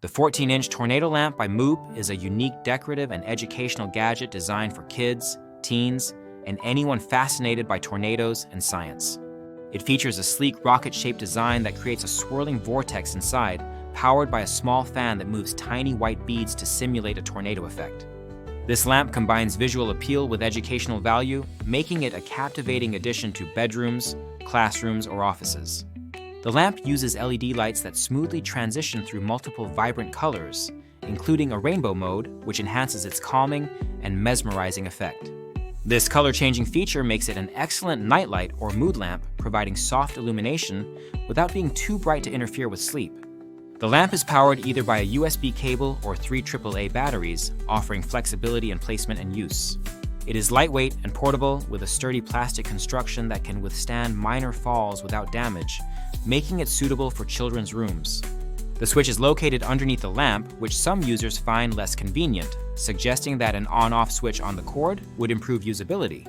The 14-inch tornado lamp by Moooope is a unique decorative and educational gadget designed for kids, teens, and anyone fascinated by tornadoes and science. It features a sleek rocket-shaped design that creates a swirling vortex inside, powered by a small fan that moves tiny white beads to simulate a tornado effect. This lamp combines visual appeal with educational value, making it a captivating addition to bedrooms, classrooms, or offices. The lamp uses LED lights that smoothly transition through multiple vibrant colors, including a rainbow mode, which enhances its calming and mesmerizing effect. This color-changing feature makes it an excellent nightlight or mood lamp, providing soft illumination without being too bright to interfere with sleep. The lamp is powered either by a USB cable or 3 AAA batteries, offering flexibility in placement and use. It is lightweight and portable with a sturdy plastic construction that can withstand minor falls without damage, making it suitable for children's rooms. The switch is located underneath the lamp, which some users find less convenient, suggesting that an on-off switch on the cord would improve usability.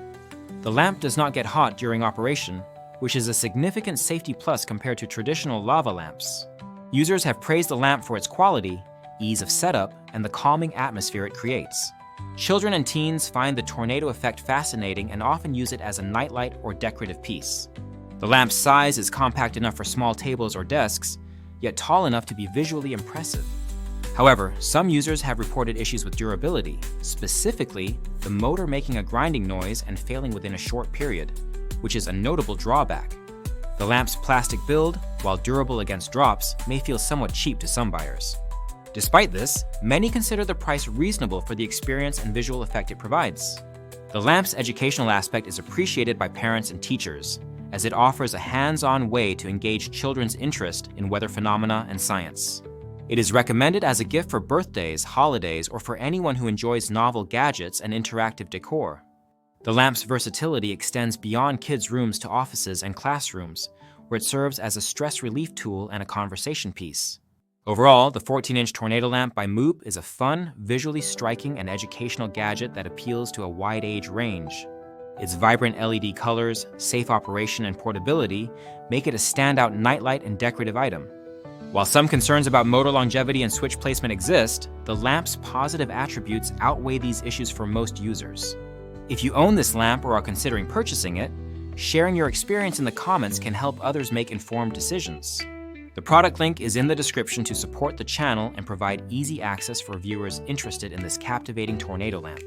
The lamp does not get hot during operation, which is a significant safety plus compared to traditional lava lamps. Users have praised the lamp for its quality, ease of setup, and the calming atmosphere it creates. Children and teens find the tornado effect fascinating and often use it as a nightlight or decorative piece. The lamp's size is compact enough for small tables or desks, yet tall enough to be visually impressive. However, some users have reported issues with durability, specifically the motor making a grinding noise and failing within a short period, which is a notable drawback. The lamp's plastic build, while durable against drops, may feel somewhat cheap to some buyers. Despite this, many consider the price reasonable for the experience and visual effect it provides. The lamp's educational aspect is appreciated by parents and teachers, as it offers a hands-on way to engage children's interest in weather phenomena and science. It is recommended as a gift for birthdays, holidays, or for anyone who enjoys novel gadgets and interactive decor. The lamp's versatility extends beyond kids' rooms to offices and classrooms, where it serves as a stress relief tool and a conversation piece. Overall, the 14-inch tornado lamp by Moooope is a fun, visually striking, and educational gadget that appeals to a wide age range. Its vibrant LED colors, safe operation, and portability make it a standout nightlight and decorative item. While some concerns about motor longevity and switch placement exist, the lamp's positive attributes outweigh these issues for most users. If you own this lamp or are considering purchasing it, sharing your experience in the comments can help others make informed decisions. The product link is in the description to support the channel and provide easy access for viewers interested in this captivating tornado lamp.